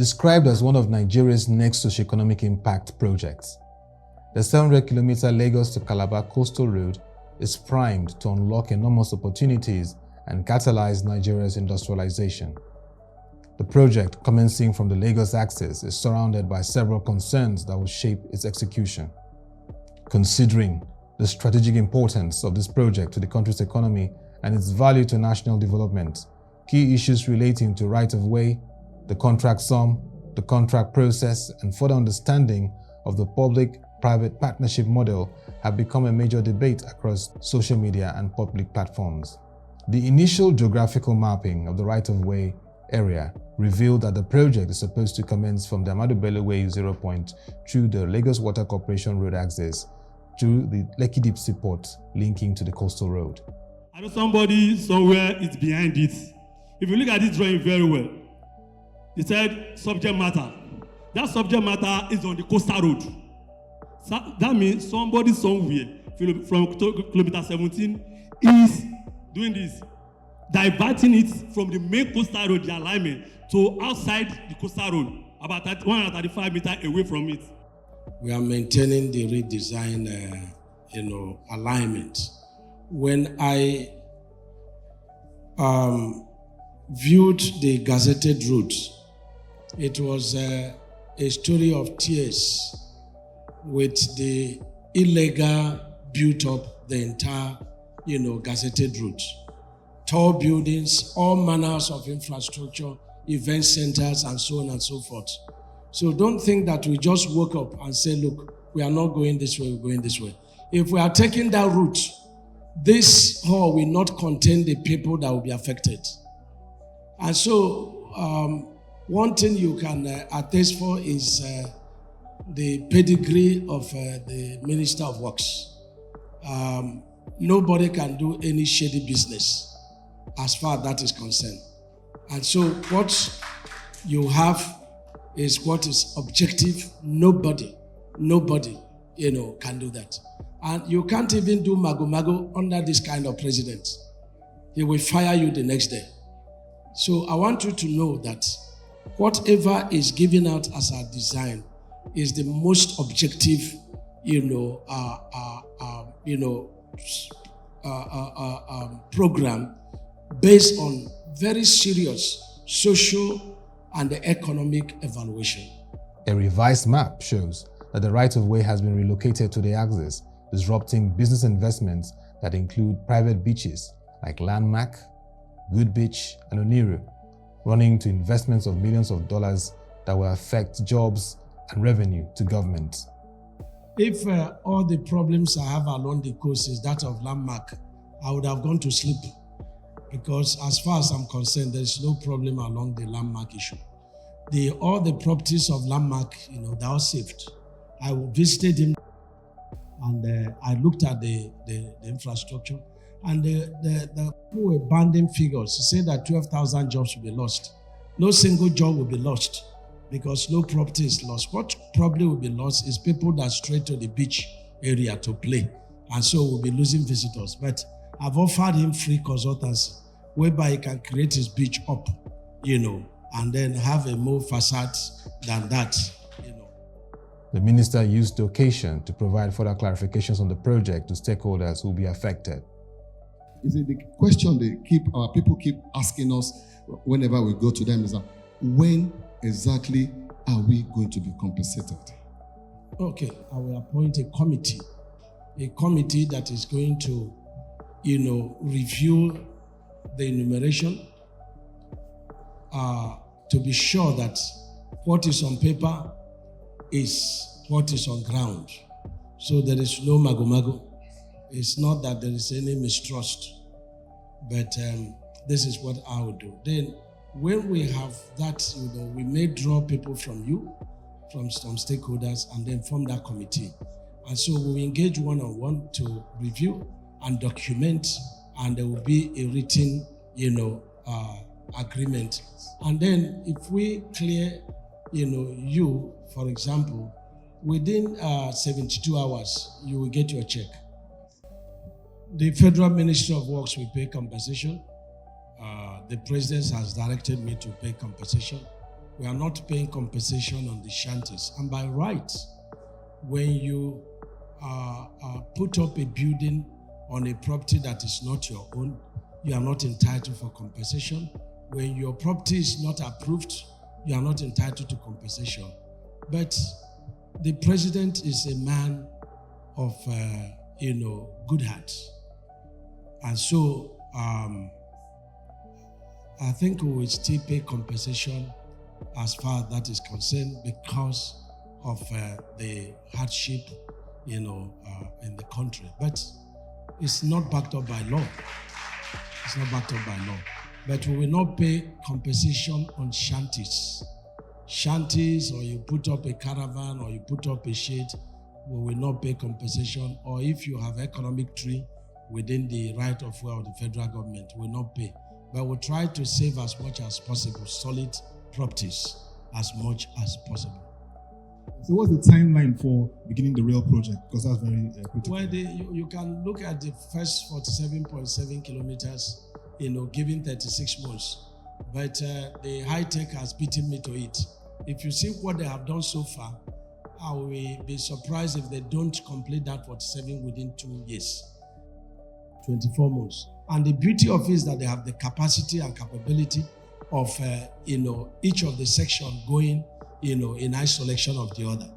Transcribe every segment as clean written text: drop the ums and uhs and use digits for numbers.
Described as one of Nigeria's next socio-economic impact projects, the 700-kilometer Lagos to Calabar coastal road is primed to unlock enormous opportunities and catalyze Nigeria's industrialization. The project, commencing from the Lagos axis, is surrounded by several concerns that will shape its execution. Considering the strategic importance of this project to the country's economy and its value to national development, key issues relating to right-of-way, the contract sum, the contract process, and further understanding of the public-private partnership model have become a major debate across social media and public platforms. The initial geographical mapping of the right-of-way area revealed that the project is supposed to commence from the Ahmadu Bello Way 0 point through the Lagos Water Corporation road access through the Lekki Deep Seaport linking to the coastal road. I know somebody somewhere is behind it. If you look at this drawing very well, they said subject matter. That subject matter is on the coastal road. So that means somebody somewhere from kilometer 17 is doing this, diverting it from the main coastal road, the alignment, to outside the coastal road, about 135 meters away from it. We are maintaining the redesign, alignment. When I viewed the gazetted route, it was a story of tears with the illegal built up the entire, gazetted route. Tall buildings, all manners of infrastructure, event centers, and so on and so forth. So don't think that we just woke up and say, look, we are not going this way, we're going this way. If we are taking that route, this hall will not contain the people that will be affected. And so, one thing you can attest for is the pedigree of the Minister of Works. Nobody can do any shady business as far as that is concerned. And so what you have is what is objective. Nobody, can do that. And you can't even do mago-mago under this kind of president. He will fire you the next day. So I want you to know that whatever is given out as a design is the most objective, program based on very serious social and economic evaluation. A revised map shows that the right-of-way has been relocated to the axis, disrupting business investments that include private beaches like Landmark, Good Beach, and Oniru, running to investments of millions of dollars that will affect jobs and revenue to government. If all the problems I have along the coast is that of Landmark, I would have gone to sleep, because as far as I'm concerned, there is no problem along the Landmark issue. All the properties of Landmark, they are saved. I visited him and I looked at the infrastructure, and the people were banding figures. He said that 12,000 jobs will be lost. No single job will be lost because no property is lost. What probably will be lost is people that stray to the beach area to play, and so we'll be losing visitors. But I've offered him free consultancy whereby he can create his beach up, and then have a more facade than that. The minister used the occasion to provide further clarifications on the project to stakeholders who will be affected. Is it the question our people keep asking us whenever we go to them is that when exactly are we going to be compensated? Okay, I will appoint a committee that is going to, review the enumeration to be sure that what is on paper is what is on ground. So there is no mago-mago. It's not that there is any mistrust, but this is what I would do. Then when we have that, we may draw people from you, from some stakeholders, and then form that committee. And so we engage one-on-one to review and document, and there will be a written, agreement. And then if we clear, you, for example, within 72 hours, you will get your check. The Federal Ministry of Works will pay compensation. The President has directed me to pay compensation. We are not paying compensation on the shanties. And by right, when you put up a building on a property that is not your own, you are not entitled for compensation. When your property is not approved, you are not entitled to compensation. But the president is a man of, good heart. And so I think we will still pay compensation as far as that is concerned because of the hardship, in the country. But it's not backed up by law. It's not backed up by law. But we will not pay compensation on shanties. Shanties, or you put up a caravan, or you put up a shed, we will not pay compensation. Or if you have economic tree within the right of way of the federal government, we will not pay. But we'll try to save as much as possible, solid properties as much as possible. So what's the timeline for beginning the rail project? Because that's very critical. Well, you can look at the first 47.7 kilometers, given 36 months. But the high tech has beaten me to it. If you see what they have done so far, I will be surprised if they don't complete that 47 within 2 years, 24 months. And the beauty of it is that they have the capacity and capability of, each of the section going, in isolation of the other.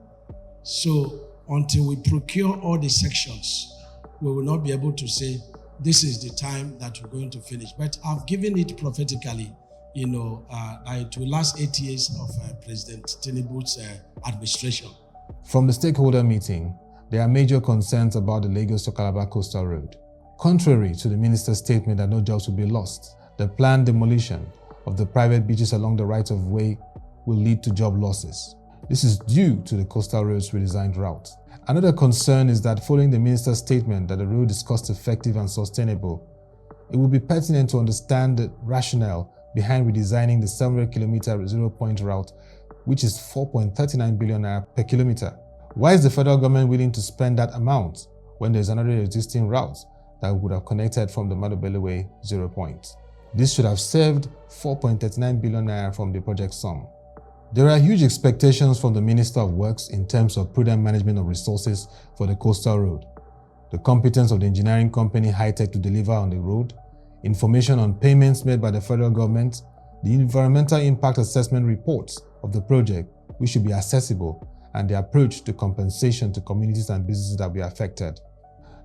So until we procure all the sections, we will not be able to say, this is the time that we're going to finish. But I've given it prophetically, that it will last 8 years of President Tinubu's administration. From the stakeholder meeting, there are major concerns about the Lagos to Calabar Coastal Road. Contrary to the minister's statement that no jobs will be lost, the planned demolition of the private beaches along the right-of-way will lead to job losses. This is due to the coastal road's redesigned route. Another concern is that following the minister's statement that the road is cost-effective and sustainable, it will be pertinent to understand the rationale behind redesigning the 700-kilometer zero-point route, which is 4.39 billion naira per kilometer. Why is the federal government willing to spend that amount when there's another existing route that would have connected from the Madobele zero point? This should have saved 4.39 billion naira from the project sum. There are huge expectations from the Minister of Works in terms of prudent management of resources for the coastal road, the competence of the engineering company High-Tech to deliver on the road, information on payments made by the federal government, the environmental impact assessment reports of the project, which should be accessible, and the approach to compensation to communities and businesses that will be affected.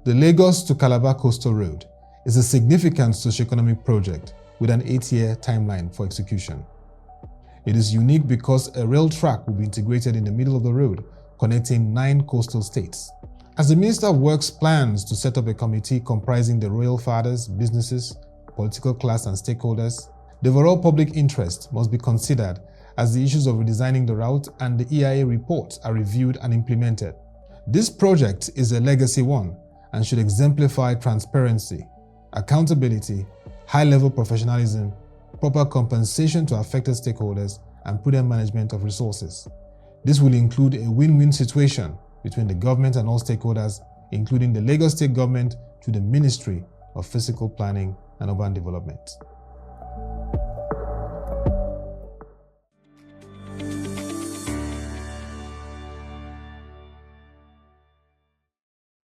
The Lagos to Calabar Coastal Road is a significant socio-economic project with an 8-year timeline for execution. It is unique because a rail track will be integrated in the middle of the road, connecting 9 coastal states. As the Minister of Works plans to set up a committee comprising the royal fathers, businesses, political class and stakeholders, the overall public interest must be considered as the issues of redesigning the route and the EIA report are reviewed and implemented. This project is a legacy one and should exemplify transparency, accountability, high-level professionalism, proper compensation to affected stakeholders, and prudent management of resources. This will include a win-win situation between the government and all stakeholders, including the Lagos State government to the Ministry of Physical Planning and Urban Development.